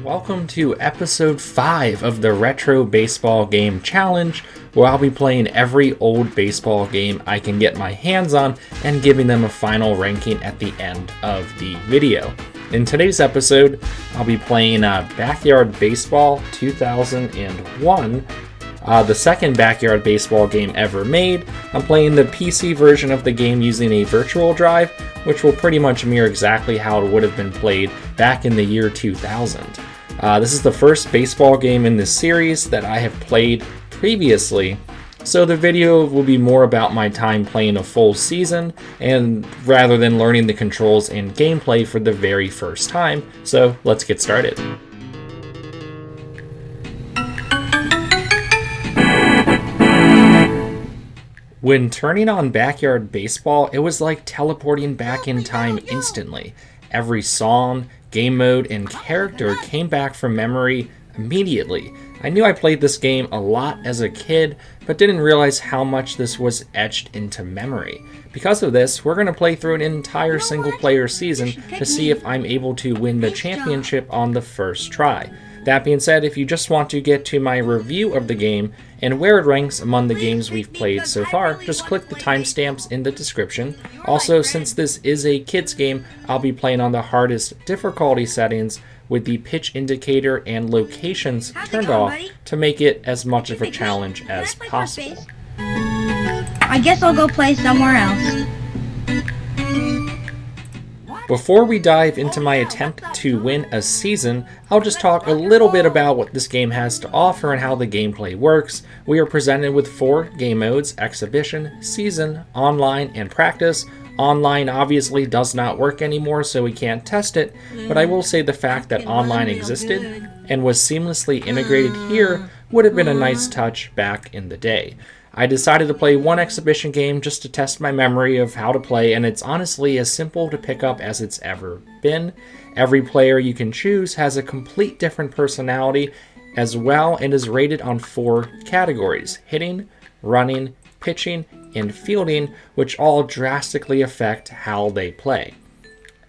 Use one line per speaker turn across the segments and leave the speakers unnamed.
Welcome to episode 5 of the Retro Baseball Game Challenge, where I'll be playing every old baseball game I can get my hands on and giving them a final ranking at the end of the video. In today's episode, I'll be playing Backyard Baseball 2001, the second Backyard Baseball game ever made. I'm playing the PC version of the game using a virtual drive, which will pretty much mirror exactly how it would have been played back in the year 2000. This is the first baseball game in this series that I have played previously, so the video will be more about my time playing a full season and rather than learning the controls and gameplay for the very first time. So let's get started. When turning on Backyard Baseball, it was like teleporting back in time instantly. Every song, game mode, and character came back from memory immediately. I knew I played this game a lot as a kid, but didn't realize how much this was etched into memory. Because of this, we're going to play through an entire single-player season to see if I'm able to win the championship on the first try. That being said, if you just want to get to my review of the game and where it ranks among the games we've played so far, just click the timestamps in the description. Also, since this is a kids game, I'll be playing on the hardest difficulty settings with the pitch indicator and locations turned off to make it as much of a challenge as possible.
I guess I'll go play somewhere else.
Before we dive into my attempt to win a season, I'll just talk a little bit about what this game has to offer and how the gameplay works. We are presented with 4 game modes: Exhibition, Season, Online, and Practice. Online obviously does not work anymore, so we can't test it, but I will say the fact that Online existed and was seamlessly integrated here would have been a nice touch back in the day. I decided to play one exhibition game just to test my memory of how to play, and it's honestly as simple to pick up as it's ever been. Every player you can choose has a complete different personality as well and is rated on 4 categories: hitting, running, pitching, and fielding, which all drastically affect how they play.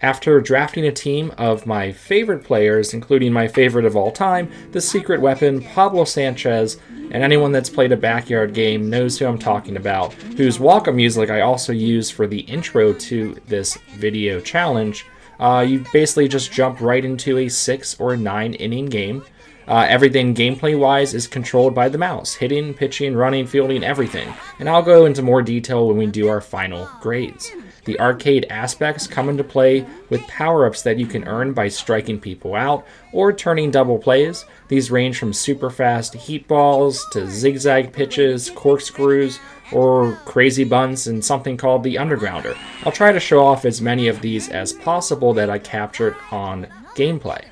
After drafting a team of my favorite players, including my favorite of all time, the secret weapon, Pablo Sanchez, and anyone that's played a backyard game knows who I'm talking about, whose walk-up music I also use for the intro to this video challenge, you basically just jump right into a 6 or 9 inning game. Everything gameplay-wise is controlled by the mouse. Hitting, pitching, running, fielding, everything. And I'll go into more detail when we do our final grades. The arcade aspects come into play with power-ups that you can earn by striking people out or turning double plays. These range from super fast heat balls to zigzag pitches, corkscrews, or crazy bunts, and something called the undergrounder. I'll try to show off as many of these as possible that I captured on gameplay.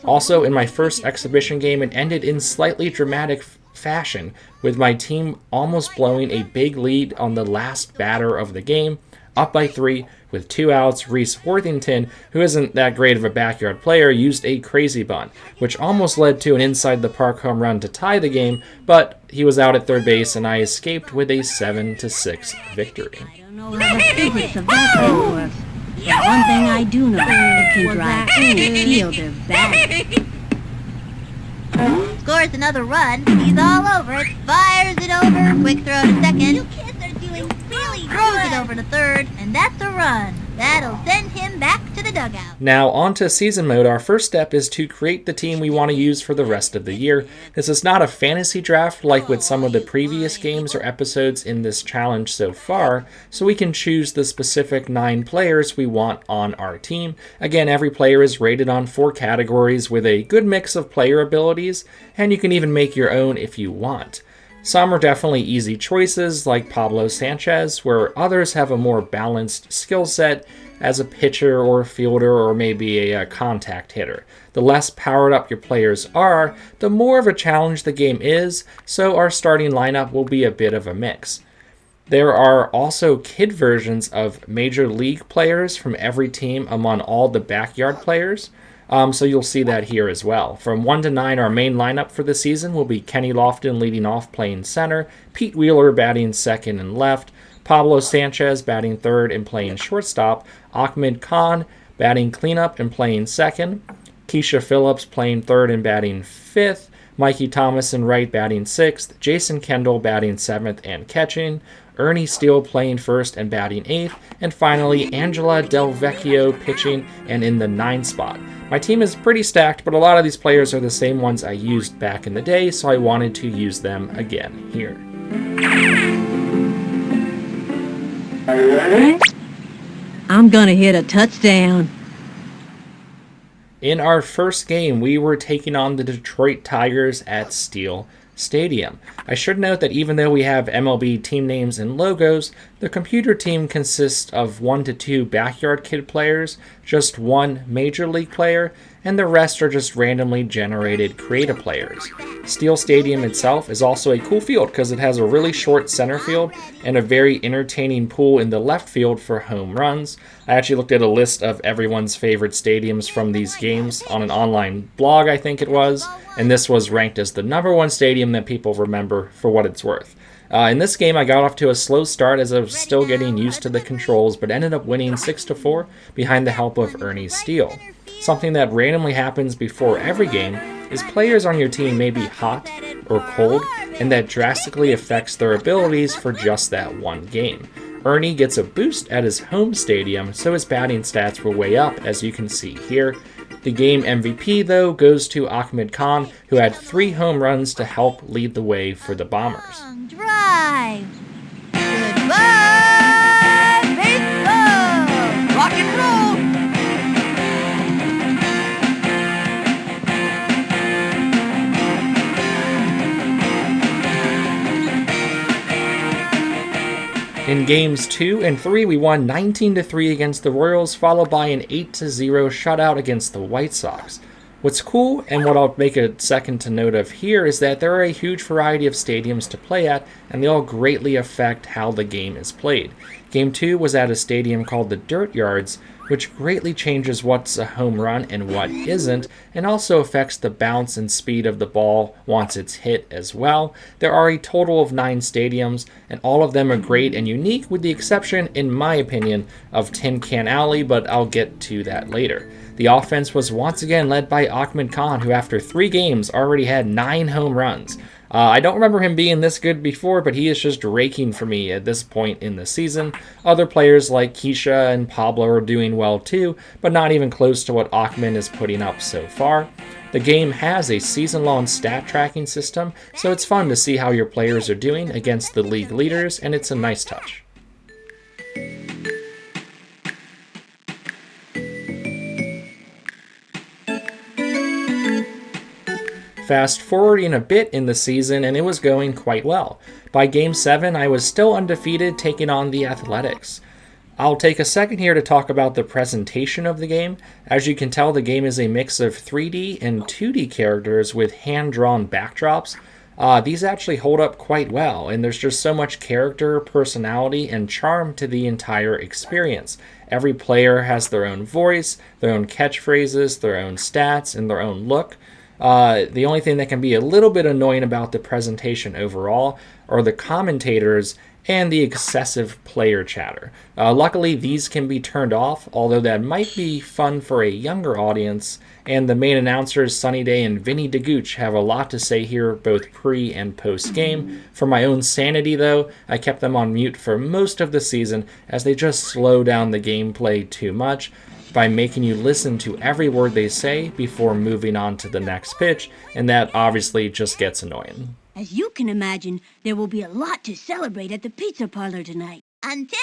Also, in my first exhibition game, it ended in slightly dramatic fashion, with my team almost blowing a big lead on the last batter of the game. Up by 3 with 2 outs, Reese Worthington, who isn't that great of a backyard player, used a crazy bunt, which almost led to an inside-the-park home run to tie the game, but he was out at third base and I escaped with a 7-6 victory.
I don't know how the physics of that thing works, but one thing I do know, it can drive any fielder back.
Scores another run. He's all over it. Fires it over. Quick throw to second. You kids are doing really good. Throws it over to third, and that's a run. That'll send him back to the dugout.
Now on to season mode. Our first step is to create the team we want to use for the rest of the year. This is not a fantasy draft like with some of the previous games or episodes in this challenge so far, so we can choose the specific 9 players we want on our team. Again, every player is rated on 4 categories with a good mix of player abilities, and you can even make your own if you want. Some are definitely easy choices, like Pablo Sanchez, where others have a more balanced skill set as a pitcher or a fielder or maybe a contact hitter. The less powered up your players are, the more of a challenge the game is, so our starting lineup will be a bit of a mix. There are also kid versions of Major League players from every team among all the backyard players. So you'll see that here as well. From 1 to 9, our main lineup for the season will be Kenny Lofton leading off playing center, Pete Wheeler batting second and left, Pablo Sanchez batting third and playing shortstop, Ahmed Khan batting cleanup and playing second, Keisha Phillips playing third and batting fifth, Mikey Thomas in right batting sixth, Jason Kendall batting seventh and catching, Ernie Steele playing first and batting eighth, and finally Angela Del Vecchio pitching and in the 9 spot. My team is pretty stacked, but a lot of these players are the same ones I used back in the day, so I wanted to use them again here.
I'm gonna hit a touchdown.
In our first game, we were taking on the Detroit Tigers at Steel Stadium. I should note that even though we have MLB team names and logos, the computer team consists of 1 to 2 backyard kid players, just 1 major league player, and the rest are just randomly generated creative players. Steel Stadium itself is also a cool field because it has a really short center field and a very entertaining pool in the left field for home runs. I actually looked at a list of everyone's favorite stadiums from these games on an online blog, I think it was, and this was ranked as the #1 stadium that people remember for what it's worth. In this game, I got off to a slow start as I was still getting used to the controls, but ended up winning 6-4 behind the help of Ernie Steele. Something that randomly happens before every game is players on your team may be hot or cold, and that drastically affects their abilities for just that one game. Ernie gets a boost at his home stadium, so his batting stats will way up, as you can see here. The game MVP, though, goes to Ahmed Khan, who had 3 home runs to help lead the way for the Bombers.
Drive. Goodbye, baseball. Rock and roll.
In games 2 and 3, we won 19-3 against the Royals, followed by an 8-0 shutout against the White Sox. What's cool, and what I'll make a second to note of here, is that there are a huge variety of stadiums to play at, and they all greatly affect how the game is played. Game 2 was at a stadium called the Dirt Yards, which greatly changes what's a home run and what isn't, and also affects the bounce and speed of the ball once it's hit as well. There are a total of 9 stadiums, and all of them are great and unique, with the exception, in my opinion, of Tin Can Alley, but I'll get to that later. The offense was once again led by Ahmed Khan, who after 3 games already had 9 home runs. I don't remember him being this good before, but he is just raking for me at this point in the season. Other players like Keisha and Pablo are doing well too, but not even close to what Ahmed is putting up so far. The game has a season-long stat tracking system, so it's fun to see how your players are doing against the league leaders, and it's a nice touch. Fast forwarding a bit in the season, and it was going quite well. By Game 7, I was still undefeated, taking on the Athletics. I'll take a second here to talk about the presentation of the game. As you can tell, the game is a mix of 3D and 2D characters with hand-drawn backdrops. These actually hold up quite well, and there's just so much character, personality, and charm to the entire experience. Every player has their own voice, their own catchphrases, their own stats, and their own look. The only thing that can be a little bit annoying about the presentation overall are the commentators and the excessive player chatter. Luckily, these can be turned off, although that might be fun for a younger audience, and the main announcers, Sunny Day and Vinny DeGooch, have a lot to say here, both pre- and post-game. For my own sanity, though, I kept them on mute for most of the season, as they just slow down the gameplay too much by making you listen to every word they say before moving on to the next pitch, and that obviously just gets annoying.
As you can imagine, there will be a lot to celebrate at the pizza parlor tonight.
Until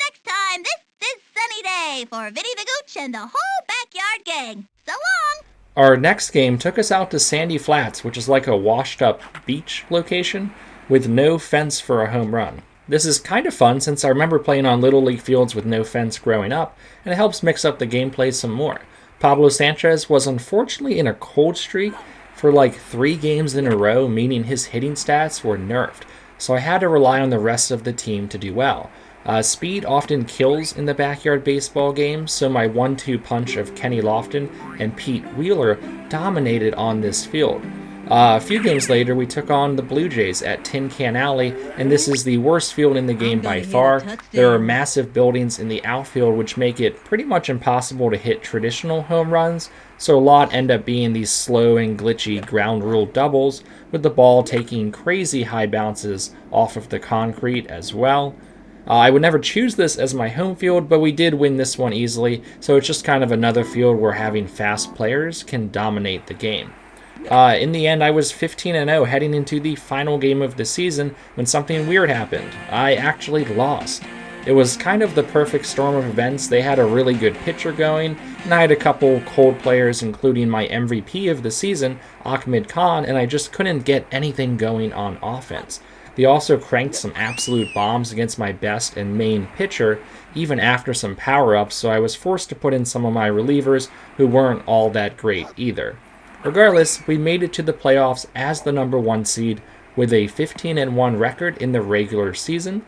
next time, this is Sunny Day for Vinny the Gooch and the whole backyard gang. So long!
Our next game took us out to Sandy Flats, which is like a washed-up beach location with no fence for a home run. This is kind of fun since I remember playing on Little League fields with no fence growing up, and it helps mix up the gameplay some more. Pablo Sanchez was unfortunately in a cold streak for like 3 games in a row, meaning his hitting stats were nerfed, so I had to rely on the rest of the team to do well. Speed often kills in the backyard baseball game, so my 1-2 punch of Kenny Lofton and Pete Wheeler dominated on this field. A few games later, we took on the Blue Jays at Tin Can Alley, and this is the worst field in the game by far. There are massive buildings in the outfield which make it pretty much impossible to hit traditional home runs, so a lot end up being these slow and glitchy ground rule doubles, with the ball taking crazy high bounces off of the concrete as well. I would never choose this as my home field, but we did win this one easily, so it's just kind of another field where having fast players can dominate the game. In the end, I was 15-0 heading into the final game of the season when something weird happened. I actually lost. It was kind of the perfect storm of events. They had a really good pitcher going, and I had a couple cold players, including my MVP of the season, Ahmed Khan, and I just couldn't get anything going on offense. They also cranked some absolute bombs against my best and main pitcher, even after some power-ups, so I was forced to put in some of my relievers who weren't all that great either. Regardless, we made it to the playoffs as the number 1 seed with a 15-1 record in the regular season.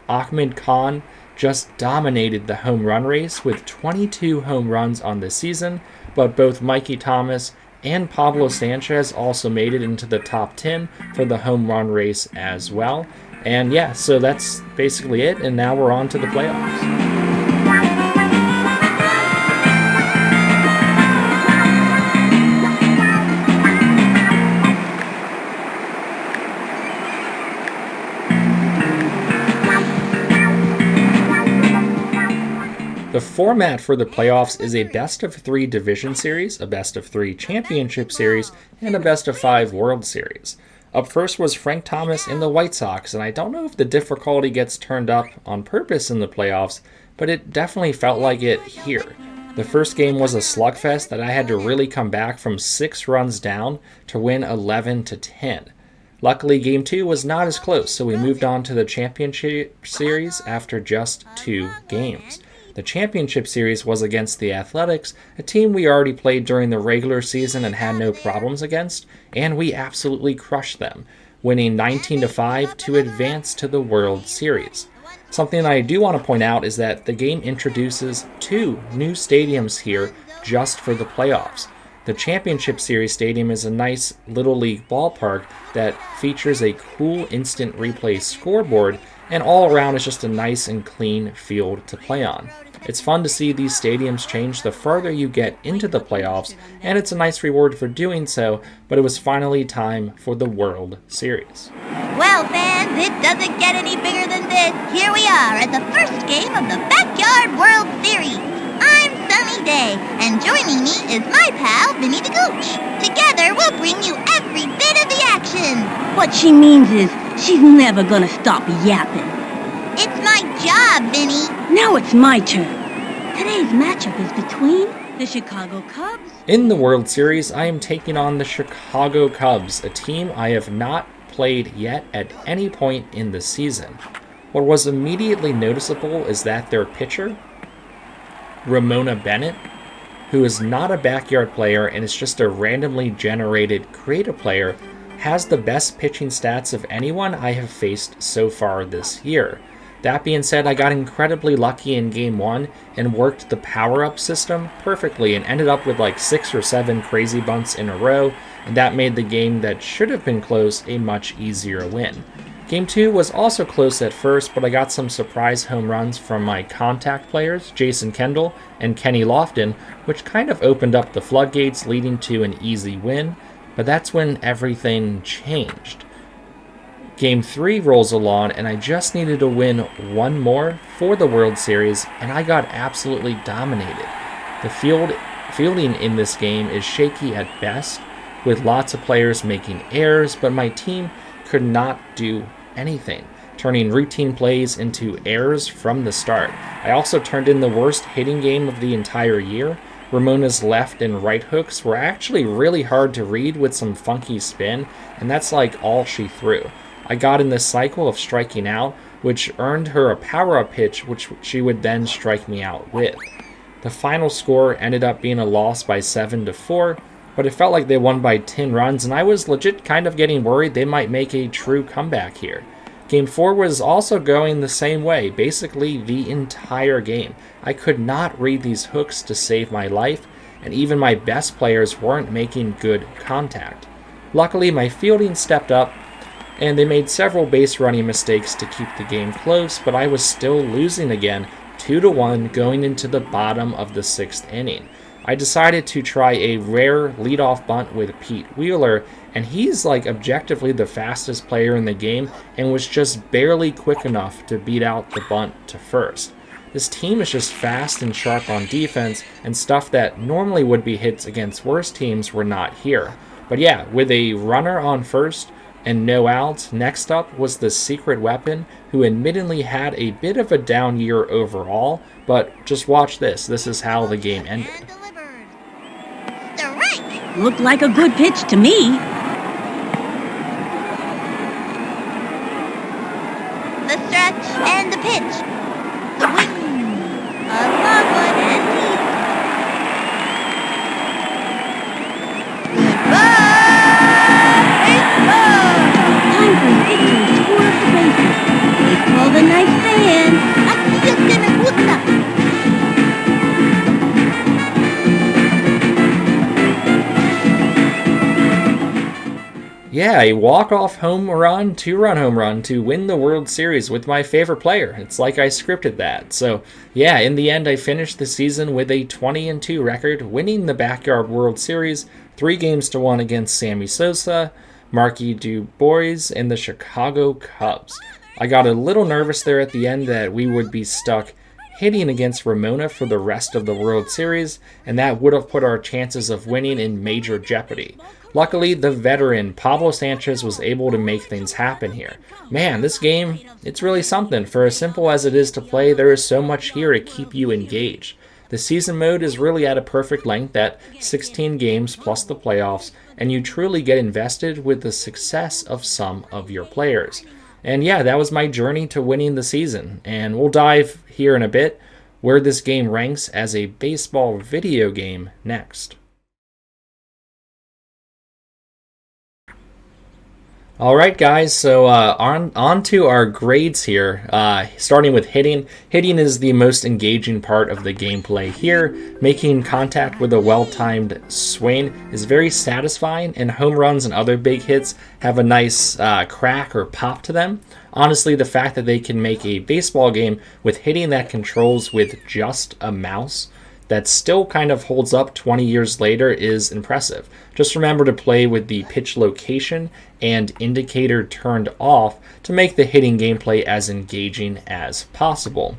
Ahmed Khan just dominated the home run race with 22 home runs on the season, but both Mikey Thomas and Pablo Sanchez also made it into the top 10 for the home run race as well. And yeah, so that's basically it, and now we're on to the playoffs. The format for the playoffs is a best-of-3 division series, a best-of-3 championship series, and a best-of-5 World Series. Up first was Frank Thomas and the White Sox, and I don't know if the difficulty gets turned up on purpose in the playoffs, but it definitely felt like it here. The first game was a slugfest that I had to really come back from 6 runs down to win 11-10. Luckily, Game 2 was not as close, so we moved on to the championship series after just 2 games. The championship series was against the Athletics, a team we already played during the regular season and had no problems against, and we absolutely crushed them, winning 19-5 to advance to the World Series. Something I do want to point out is that the game introduces 2 new stadiums here just for the playoffs. The Championship Series stadium is a nice Little League ballpark that features a cool instant replay scoreboard, and all around is just a nice and clean field to play on. It's fun to see these stadiums change the further you get into the playoffs, and it's a nice reward for doing so, but it was finally time for the World Series.
Well, fans, it doesn't get any bigger than this. Here we are at the first game of the Backyard World Series. I'm Sunny Day, and joining me is my pal, Vinny the Gooch. Together, we'll bring you every bit of the action.
What she means is she's never gonna stop yapping.
It's my job, Vinny.
Now it's my turn. Today's matchup is between the Chicago Cubs.
In the World Series, I am taking on the Chicago Cubs, a team I have not played yet at any point in the season. What was immediately noticeable is that their pitcher, Ramona Bennett, who is not a backyard player and is just a randomly generated creative player, has the best pitching stats of anyone I have faced so far this year. That being said, I got incredibly lucky in Game 1 and worked the power-up system perfectly and ended up with like 6 or 7 crazy bunts in a row, and that made the game that should have been close a much easier win. Game 2 was also close at first, but I got some surprise home runs from my contact players, Jason Kendall and Kenny Lofton, which kind of opened up the floodgates, leading to an easy win, but that's when everything changed. Game 3 rolls along, and I just needed to win one more for the World Series, and I got absolutely dominated. The fielding in this game is shaky at best, with lots of players making errors, but my team could not do anything, turning routine plays into errors from the start. I also turned in the worst hitting game of the entire year. Ramona's left and right hooks were actually really hard to read with some funky spin, and that's like all she threw. I got in this cycle of striking out, which earned her a power-up pitch, which she would then strike me out with. The final score ended up being a loss by 7-4, but it felt like they won by 10 runs, and I was legit kind of getting worried they might make a true comeback here. Game 4 was also going the same way, basically the entire game. I could not read these hooks to save my life, and even my best players weren't making good contact. Luckily, my fielding stepped up, and they made several base running mistakes to keep the game close, but I was still losing again, 2-1 going into the bottom of the 6th inning. I decided to try a rare leadoff bunt with Pete Wheeler, and he's like objectively the fastest player in the game and was just barely quick enough to beat out the bunt to first. This team is just fast and sharp on defense, and stuff that normally would be hits against worse teams were not here. But yeah, with a runner on first and no outs, next up was the secret weapon, who admittedly had a bit of a down year overall, but just watch this. This is how the game ended.
Looked like a good pitch to me.
The stretch and the pitch. Swing. A long one and deep. Goodbye, baseball!
Time for Vic to score up the bases. Baseball's a nice fan.
Así es que me gusta.
Yeah, a walk-off home run, 2-run home run to win the World Series with my favorite player. It's like I scripted that. So, yeah, in the end, I finished the season with a 20-2 record, winning the Backyard World Series 3-1 against Sammy Sosa, Marky DuBois, and the Chicago Cubs. I got a little nervous there at the end that we would be stuck hitting against Ramona for the rest of the World Series, and that would have put our chances of winning in major jeopardy. Luckily, the veteran Pablo Sanchez was able to make things happen here. Man, this game, it's really something. For as simple as it is to play, there is so much here to keep you engaged. The season mode is really at a perfect length at 16 games plus the playoffs, and you truly get invested with the success of some of your players. And yeah, that was my journey to winning the season, and we'll dive here in a bit where this game ranks as a baseball video game next. All right, guys, so on to our grades here, starting with hitting. Hitting is the most engaging part of the gameplay here. Making contact with a well-timed swing is very satisfying, and home runs and other big hits have a nice crack or pop to them. Honestly, the fact that they can make a baseball game with hitting that controls with just a mouse that still kind of holds up 20 years later is impressive. Just remember to play with the pitch location and indicator turned off to make the hitting gameplay as engaging as possible.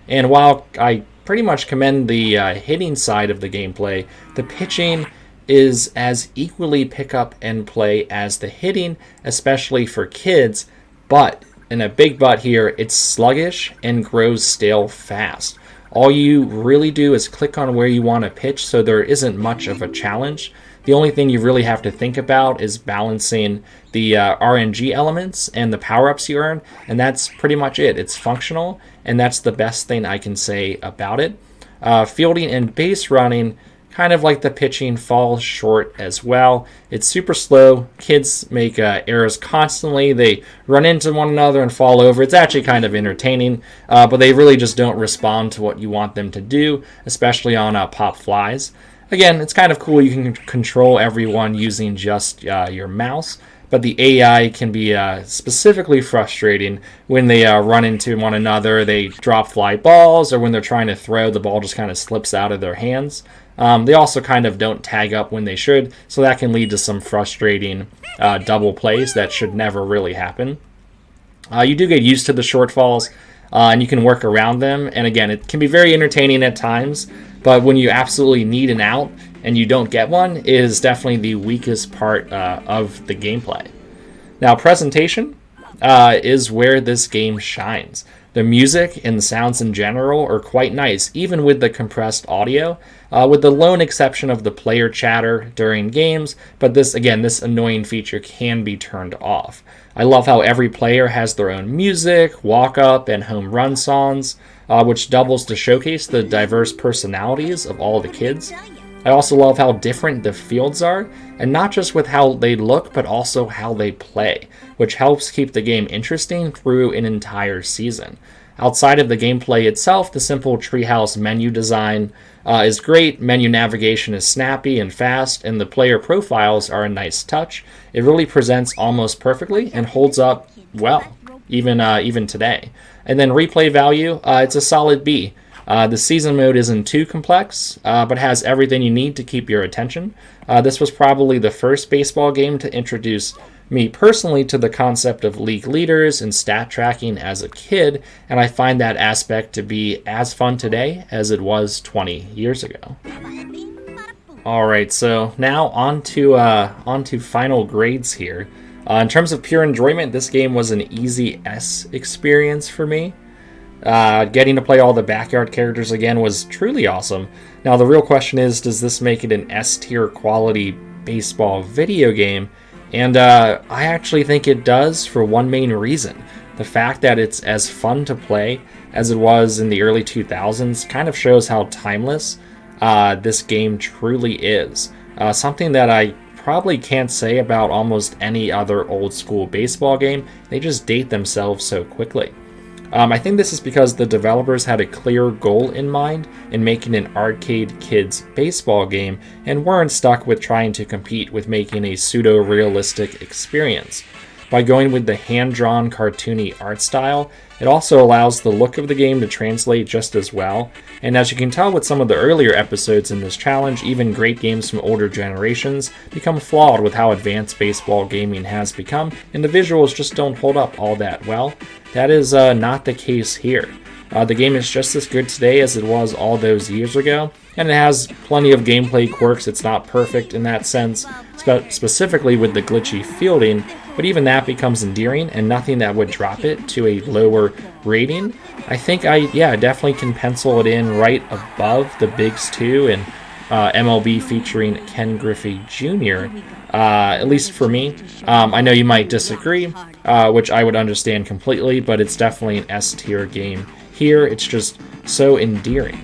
And while I pretty much commend the hitting side of the gameplay, the pitching is as equally pick up and play as the hitting, especially for kids, but, and a big but here, it's sluggish and grows stale fast. All you really do is click on where you want to pitch, so there isn't much of a challenge. The only thing you really have to think about is balancing the RNG elements and the power-ups you earn, and that's pretty much it. It's functional, and that's the best thing I can say about it. Fielding and base running, kind of like the pitching, falls short as well. It's super slow. Kids make errors constantly. They run into one another and fall over. It's actually kind of entertaining, but they really just don't respond to what you want them to do, especially on pop flies. Again, it's kind of cool. You can control everyone using just your mouse, but the AI can be specifically frustrating when they run into one another. They drop fly balls, or when they're trying to throw, the ball just kind of slips out of their hands. They also kind of don't tag up when they should, so that can lead to some frustrating double plays that should never really happen. You do get used to the shortfalls, and you can work around them. And again, it can be very entertaining at times, but when you absolutely need an out and you don't get one, it is definitely the weakest part of the gameplay. Now, presentation is where this game shines. The music and the sounds in general are quite nice, even with the compressed audio, with the lone exception of the player chatter during games, but this annoying feature can be turned off. I love how every player has their own music, walk-up, and home run songs, which doubles to showcase the diverse personalities of all the kids. I also love how different the fields are, and not just with how they look, but also how they play, which helps keep the game interesting through an entire season. Outside of the gameplay itself, the simple treehouse menu design is great. Menu navigation is snappy and fast, and the player profiles are a nice touch. It really presents almost perfectly and holds up well, even today. And then replay value, it's a solid B. The season mode isn't too complex, but has everything you need to keep your attention. This was probably the first baseball game to introduce me personally to the concept of league leaders and stat tracking as a kid, and I find that aspect to be as fun today as it was 20 years ago. Alright, so now on to final grades here. In terms of pure enjoyment, this game was an easy S experience for me. Getting to play all the backyard characters again was truly awesome. Now the real question is, does this make it an S tier quality baseball video game? And I actually think it does for one main reason. The fact that it's as fun to play as it was in the early 2000s kind of shows how timeless this game truly is. Something that I probably can't say about almost any other old school baseball game. They just date themselves so quickly. I think this is because the developers had a clear goal in mind in making an arcade kids baseball game and weren't stuck with trying to compete with making a pseudo-realistic experience. By going with the hand-drawn cartoony art style, it also allows the look of the game to translate just as well, and as you can tell with some of the earlier episodes in this challenge, even great games from older generations become flawed with how advanced baseball gaming has become, and the visuals just don't hold up all that well. That is not the case here. The game is just as good today as it was all those years ago, and it has plenty of gameplay quirks. It's not perfect in that sense, specifically with the glitchy fielding, but even that becomes endearing and nothing that would drop it to a lower rating. I think I definitely can pencil it in right above the Bigs 2 and MLB featuring Ken Griffey Jr., at least for me. I know you might disagree, which I would understand completely, but it's definitely an S tier game. Here, it's just so endearing.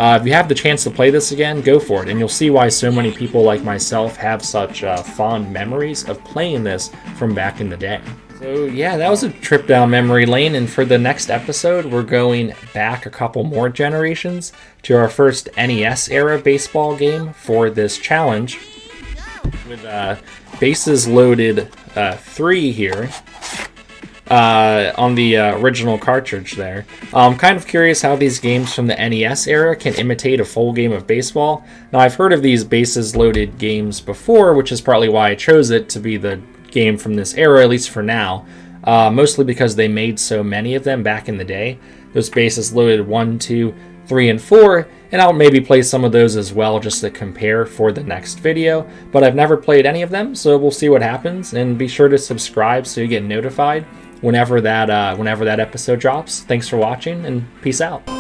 If you have the chance to play this again, go for it, and you'll see why so many people like myself have such fond memories of playing this from back in the day. So yeah, that was a trip down memory lane, and for the next episode, we're going back a couple more generations to our first NES-era baseball game for this challenge, with bases loaded 3 here. On the original cartridge there. I'm kind of curious how these games from the NES era can imitate a full game of baseball. Now, I've heard of these bases loaded games before, which is partly why I chose it to be the game from this era, at least for now. Mostly because they made so many of them back in the day. Those bases loaded 1, 2, 3, and 4, and I'll maybe play some of those as well just to compare for the next video. But I've never played any of them, so we'll see what happens, and be sure to subscribe so you get notified whenever that episode drops. Thanks for watching, and peace out.